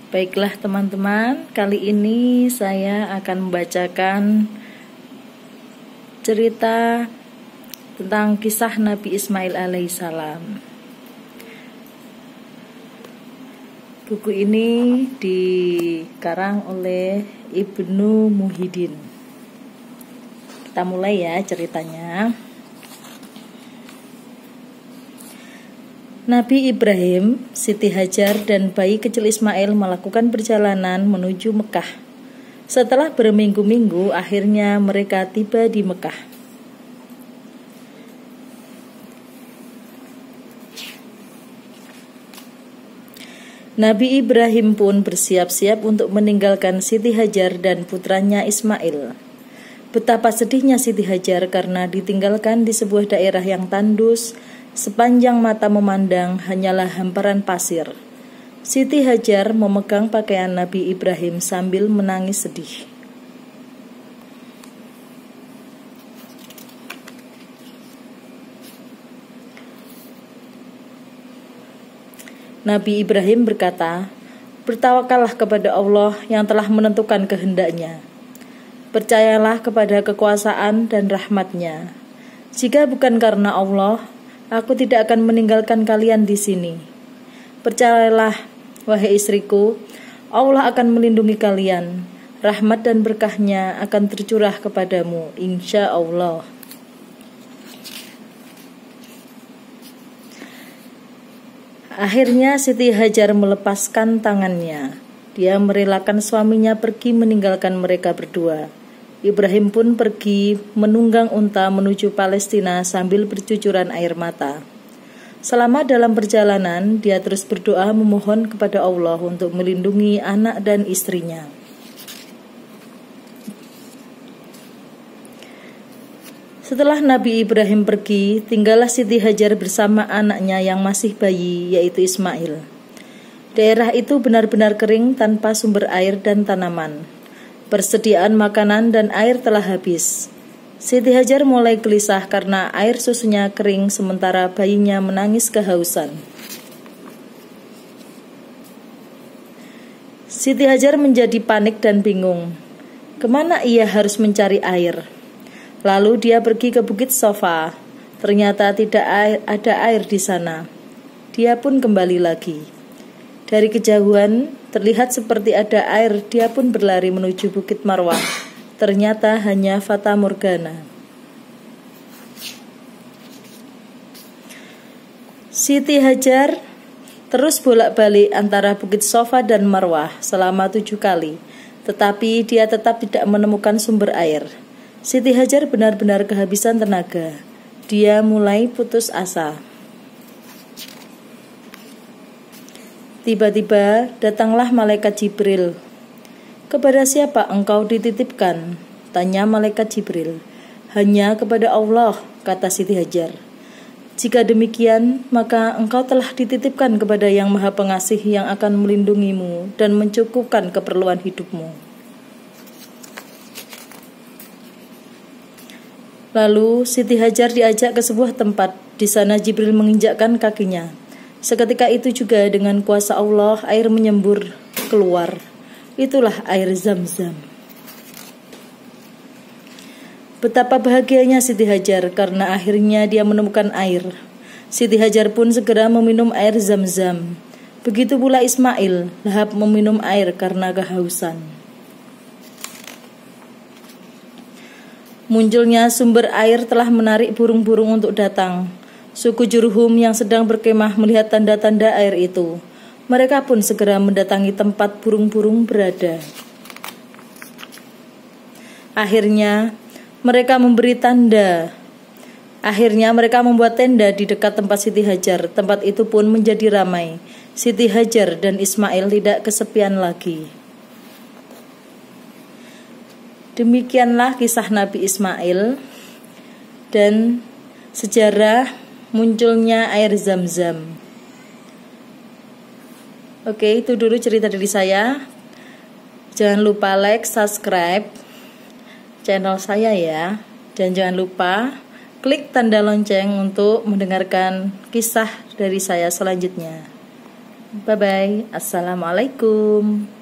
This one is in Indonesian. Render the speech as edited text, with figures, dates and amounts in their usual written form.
Baiklah teman-teman, kali ini saya akan membacakan cerita tentang kisah Nabi Ismail alaihissalam. Buku ini dikarang oleh Ibnu Muhyiddin. Kita mulai ya ceritanya. Nabi Ibrahim, Siti Hajar, dan bayi kecil Ismail melakukan perjalanan menuju Mekah. Setelah berminggu-minggu, akhirnya mereka tiba di Mekah. Nabi Ibrahim pun bersiap-siap untuk meninggalkan Siti Hajar dan putranya Ismail. Betapa sedihnya Siti Hajar karena ditinggalkan di sebuah daerah yang tandus. Sepanjang mata memandang hanyalah hamparan pasir. Siti Hajar memegang pakaian Nabi Ibrahim sambil menangis sedih. Nabi Ibrahim berkata, "Bertawakallah kepada Allah yang telah menentukan kehendaknya. Percayalah kepada kekuasaan dan rahmat-Nya. Jika bukan karena Allah, aku tidak akan meninggalkan kalian di sini. Percayalah, wahai istriku, Allah akan melindungi kalian. Rahmat dan berkah-Nya akan tercurah kepadamu, insya Allah." Akhirnya Siti Hajar melepaskan tangannya. Dia merelakan suaminya pergi meninggalkan mereka berdua. Ibrahim pun pergi menunggang unta menuju Palestina sambil bercucuran air mata. Selama dalam perjalanan, dia terus berdoa memohon kepada Allah untuk melindungi anak dan istrinya. Setelah Nabi Ibrahim pergi, tinggallah Siti Hajar bersama anaknya yang masih bayi, yaitu Ismail. Daerah itu benar-benar kering tanpa sumber air dan tanaman. Persediaan makanan dan air telah habis. Siti Hajar mulai gelisah karena air susunya kering sementara bayinya menangis kehausan. Siti Hajar menjadi panik dan bingung. Kemana ia harus mencari air? Lalu dia pergi ke Bukit Sofa. Ternyata tidak ada air di sana. Dia pun kembali lagi. Dari kejauhan, terlihat seperti ada air. Dia pun berlari menuju Bukit Marwah. Ternyata hanya fata morgana. Siti Hajar terus bolak-balik antara Bukit Sofa dan Marwah selama 7 kali. Tetapi dia tetap tidak menemukan sumber air. Siti Hajar benar-benar kehabisan tenaga. Dia mulai putus asa. Tiba-tiba datanglah malaikat Jibril. "Kepada siapa engkau dititipkan?" tanya malaikat Jibril. "Hanya kepada Allah," kata Siti Hajar. "Jika demikian, maka engkau telah dititipkan kepada Yang Maha Pengasih yang akan melindungimu dan mencukupkan keperluan hidupmu." Lalu Siti Hajar diajak ke sebuah tempat. Di sana Jibril menginjakkan kakinya. Seketika itu juga dengan kuasa Allah air menyembur keluar. Itulah air Zam-Zam. Betapa bahagianya Siti Hajar karena akhirnya dia menemukan air. Siti Hajar pun segera meminum air Zam-Zam. Begitu pula Ismail, lahap meminum air karena kehausan. Munculnya sumber air telah menarik burung-burung untuk datang. Suku Jurhum yang sedang berkemah melihat tanda-tanda air itu. Mereka pun segera mendatangi tempat burung-burung berada. Akhirnya mereka membuat tenda di dekat tempat Siti Hajar. Tempat itu pun menjadi ramai. Siti Hajar dan Ismail tidak kesepian lagi. Demikianlah kisah Nabi Ismail dan sejarah munculnya air Zam-Zam. Oke, itu dulu cerita dari saya. Jangan lupa like, subscribe channel saya ya. Dan jangan lupa klik tanda lonceng untuk mendengarkan kisah dari saya selanjutnya. Bye-bye. Assalamualaikum.